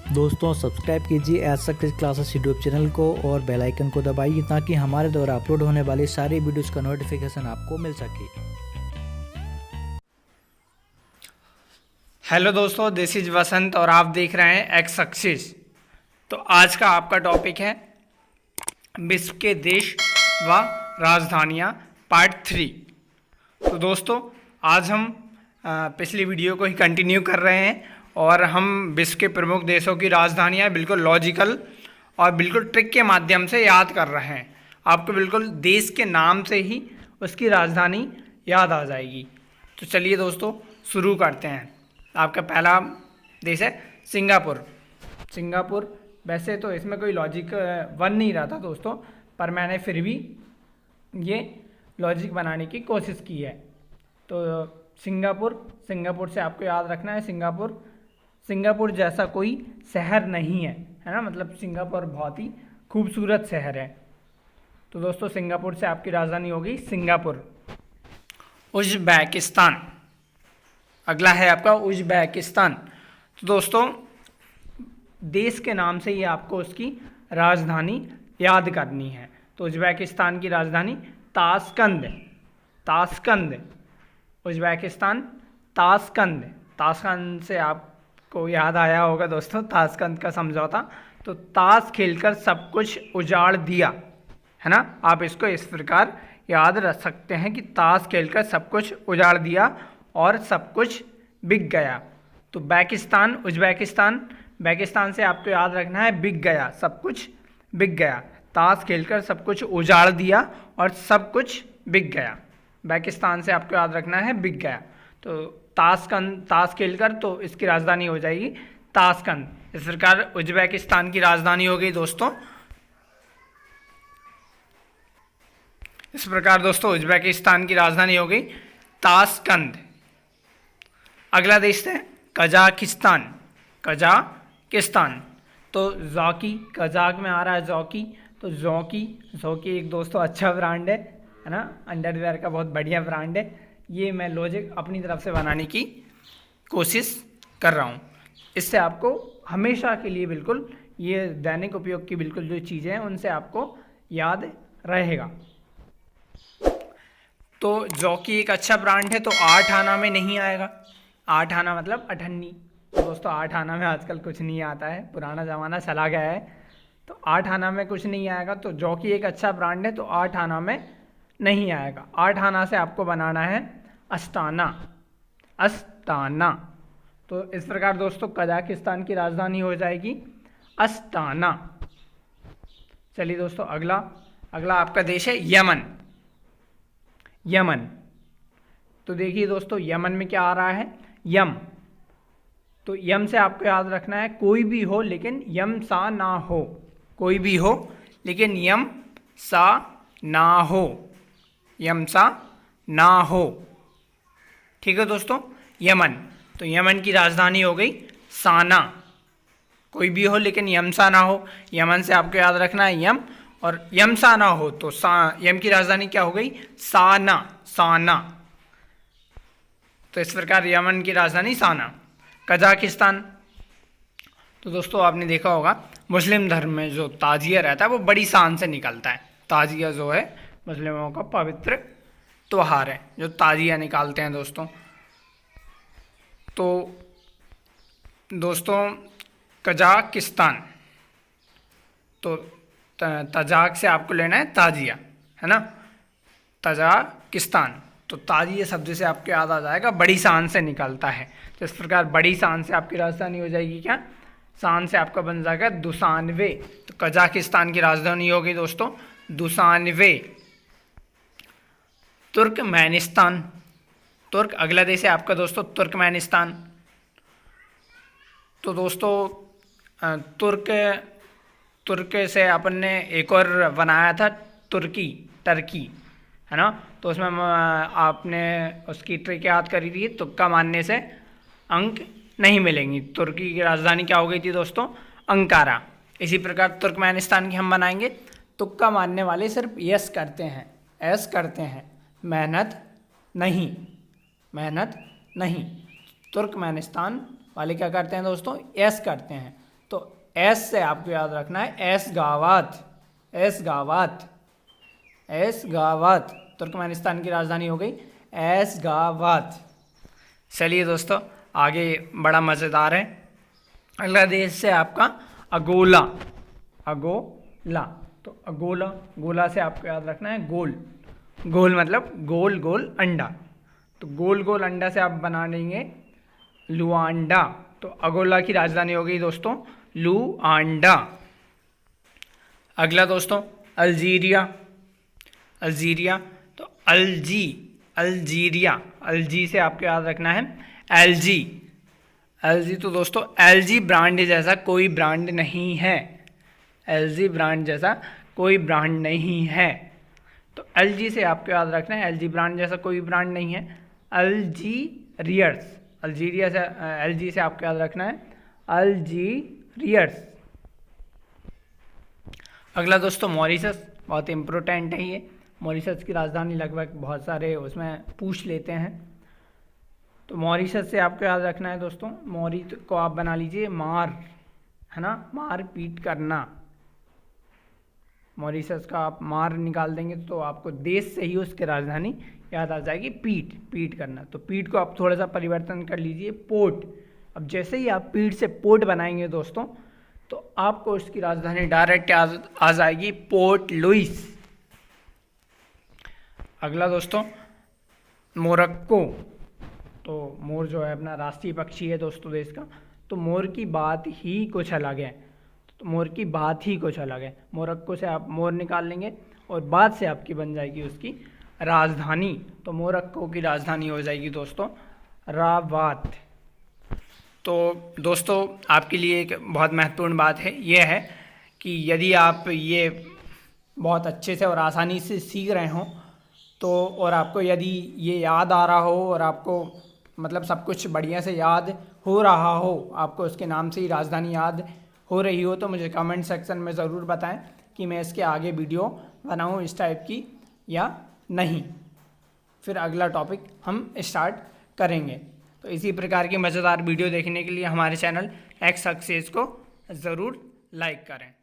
दोस्तों सब्सक्राइब कीजिए edge success classes YouTube channel को और बेल आइकन को दबाइए ताकि हमारे द्वारा अपलोड होने वाली सारी वीडियोस का नोटिफिकेशन आपको मिल सके। हेलो दोस्तों, दिस इज वसंत और आप देख रहे हैं एक्स सक्सेस। तो आज का आपका टॉपिक है विश्व के देश व राजधानियाँ पार्ट 3। तो दोस्तों आज हम पिछली वीडियो को ही कंटिन्यू कर रहे हैं और हम विश्व के प्रमुख देशों की राजधानियाँ बिल्कुल लॉजिकल और बिल्कुल ट्रिक के माध्यम से याद कर रहे हैं। आपको बिल्कुल देश के नाम से ही उसकी राजधानी याद आ जाएगी। तो चलिए दोस्तों शुरू करते हैं। आपका पहला देश है सिंगापुर। सिंगापुर वैसे तो इसमें कोई लॉजिक बन नहीं रहा था दोस्तों, पर मैंने फिर भी ये लॉजिक बनाने की कोशिश की है। तो सिंगापुर से आपको याद रखना है सिंगापुर जैसा कोई शहर नहीं है, है ना। मतलब सिंगापुर बहुत ही खूबसूरत शहर है। तो दोस्तों सिंगापुर से आपकी राजधानी होगी सिंगापुर। उज़्बेकिस्तान, अगला है आपका उज़्बेकिस्तान। तो दोस्तों देश के नाम से ही आपको उसकी राजधानी याद करनी है। तो उज़्बेकिस्तान की राजधानी ताशकंद। उज़्बेकिस्तान ताशकंद से आपको याद आया होगा दोस्तों ताशकंद का समझौता। तो ताश खेलकर सब कुछ उजाड़ दिया, है ना। आप इसको इस प्रकार याद रख सकते हैं कि ताश खेलकर सब कुछ उजाड़ दिया और सब कुछ बिक गया। तो उज़्बेकिस्तान से आपको याद रखना है बिक गया, सब कुछ बिक गया। ताश खेलकर सब कुछ उजाड़ दिया और सब कुछ बिक गया। पाकिस्तान से आपको याद रखना है बिक गया। तो ताश खेलकर तो इसकी राजधानी हो जाएगी ताशकंद। इस प्रकार उज़्बेकिस्तान की राजधानी हो गई दोस्तों। इस प्रकार दोस्तों उज़्बेकिस्तान की राजधानी हो गई ताशकंद। अगला देश है कजाकिस्तान। तो जॉकी कजाक में आ रहा है जॉकी। तो जॉकी एक दोस्तों अच्छा ब्रांड है ना, अंडरवेयर का बहुत बढ़िया ब्रांड है। ये मैं लॉजिक अपनी तरफ से बनाने की कोशिश कर रहा हूँ। इससे आपको हमेशा के लिए बिल्कुल ये दैनिक उपयोग की बिल्कुल जो चीज़ें हैं उनसे आपको याद रहेगा। तो जॉकी एक अच्छा ब्रांड है। तो 8 आना में नहीं आएगा। 8 आना मतलब अठन्नी। तो दोस्तों 8 आना में आजकल कुछ नहीं आता है, पुराना ज़माना चला गया है। तो 8 आना में कुछ नहीं आएगा। तो जॉकी एक अच्छा ब्रांड है तो 8 आना में नहीं आएगा। 8 आना से आपको बनाना है अस्ताना। तो इस प्रकार दोस्तों कजाकिस्तान की राजधानी हो जाएगी अस्ताना। चलिए दोस्तों अगला आपका देश है यमन। तो देखिए दोस्तों यमन में क्या आ रहा है यम। तो यम से आपको याद रखना है कोई भी हो लेकिन यम सा ना हो। कोई भी हो लेकिन यम सा ना हो। ठीक है दोस्तों यमन। तो यमन की राजधानी हो गई साना। कोई भी हो लेकिन यम सा ना हो। यमन से आपको याद रखना है यम, और यम सा ना हो तो यम की राजधानी क्या हो गई साना। तो इस प्रकार यमन की राजधानी साना। कजाकिस्तान, तो दोस्तों आपने देखा होगा मुस्लिम धर्म में जो ताजिया रहता है वो बड़ी शान से निकलता है। ताजिया जो है मुस्लिमों का पवित्र त्योहार है जो ताजिया निकालते हैं दोस्तों। तो दोस्तों कजाकिस्तान, तो तजाक से आपको लेना है ताजिया, है ना। तजाकिस्तान, तो ताजिया शब्द से आपको याद आ जाएगा बड़ी शान से निकलता है। तो इस प्रकार बड़ी शान से आपकी राजधानी हो जाएगी क्या, शान से आपका बन जाएगा दुशानवे। तो कजाकिस्तान की राजधानी होगी दोस्तों दुशानवे। तुर्कमेनिस्तान, अगला देश है आपका दोस्तों तुर्कमेनिस्तान। तो दोस्तों तुर्क से अपन ने एक और बनाया था टर्की, है ना। तो उसमें आपने उसकी ट्रिक याद करी थी, तुक्का मारने से अंक नहीं मिलेंगी। तुर्की की राजधानी क्या हो गई थी दोस्तों अंकारा। इसी प्रकार तुर्कमेनिस्तान की हम बनाएंगे। तुक्का मारने वाले सिर्फ यस करते हैं, एस करते हैं, मेहनत नहीं। तुर्कमेनिस्तान वाले क्या करते हैं दोस्तों एस करते हैं। तो एस से आपको याद रखना है एस गावात, एस गावात, एस गावात, तुर्कमेनिस्तान की राजधानी हो गई एस गावात। चलिए दोस्तों आगे बड़ा मज़ेदार है। अगला देश से आपका अगोला, अगोला, तो अगोला, गोला से आपको याद रखना है गोल, गोल मतलब गोल गोल अंडा, तो गोल गोल अंडा से आप बना लेंगे लुआंडा, तो अगोला की राजधानी हो गई दोस्तों लुआंडा। अगला दोस्तों अल्जीरिया, अल्जीरिया, तो अल्जी, अल्जीरिया, अल्जी से आपको याद रखना है एलजी, एलजी, तो दोस्तों एलजी ब्रांड जैसा कोई ब्रांड नहीं है, एलजी ब्रांड जैसा कोई ब्रांड नहीं है, तो एलजी से आपको याद रखना है एलजी ब्रांड जैसा कोई ब्रांड नहीं है, अल्जीरियर्स, अल्जीरिया से एलजी से आपको याद रखना है अल्जीरियर्स। अगला दोस्तों मॉरिशस, बहुत इम्पोर्टेंट है ये, मॉरिशस की राजधानी लगभग बहुत सारे उसमें पूछ लेते हैं, तो मॉरिशस से आपको याद रखना है दोस्तों, मॉरी को आप बना लीजिए मार, है ना, मार पीट करना, मॉरिशस का आप मार निकाल देंगे तो आपको देश से ही उसकी राजधानी याद आ जाएगी पीट, पीट करना, तो पीट को आप थोड़ा सा परिवर्तन कर लीजिए पोर्ट। अब जैसे ही आप पीट से पोर्ट बनाएंगे दोस्तों तो आपको उसकी राजधानी डायरेक्ट आ जाएगी पोर्ट लुइस। अगला दोस्तों मोरक्को, तो मोर जो है अपना राष्ट्रीय पक्षी है दोस्तों देश का, तो मोर की बात ही कुछ अलग है, तो मोर की बात ही कुछ अलग है, मोरक्को से आप मोर निकाल लेंगे और बाद से आपकी बन जाएगी उसकी राजधानी, तो मोरक्को की राजधानी हो जाएगी दोस्तों राबात। तो दोस्तों आपके लिए एक बहुत महत्वपूर्ण बात है यह है कि यदि आप ये बहुत अच्छे से और आसानी से सीख रहे हों तो, और आपको यदि ये याद आ रहा हो और आपको मतलब सब कुछ बढ़िया से याद हो रहा हो, आपको उसके नाम से ही राजधानी याद हो रही हो, तो मुझे कमेंट सेक्शन में ज़रूर बताएं कि मैं इसके आगे वीडियो बनाऊं इस टाइप की या नहीं, फिर अगला टॉपिक हम स्टार्ट करेंगे। तो इसी प्रकार की मज़ेदार वीडियो देखने के लिए हमारे चैनल एक्स सक्सेस को ज़रूर लाइक करें।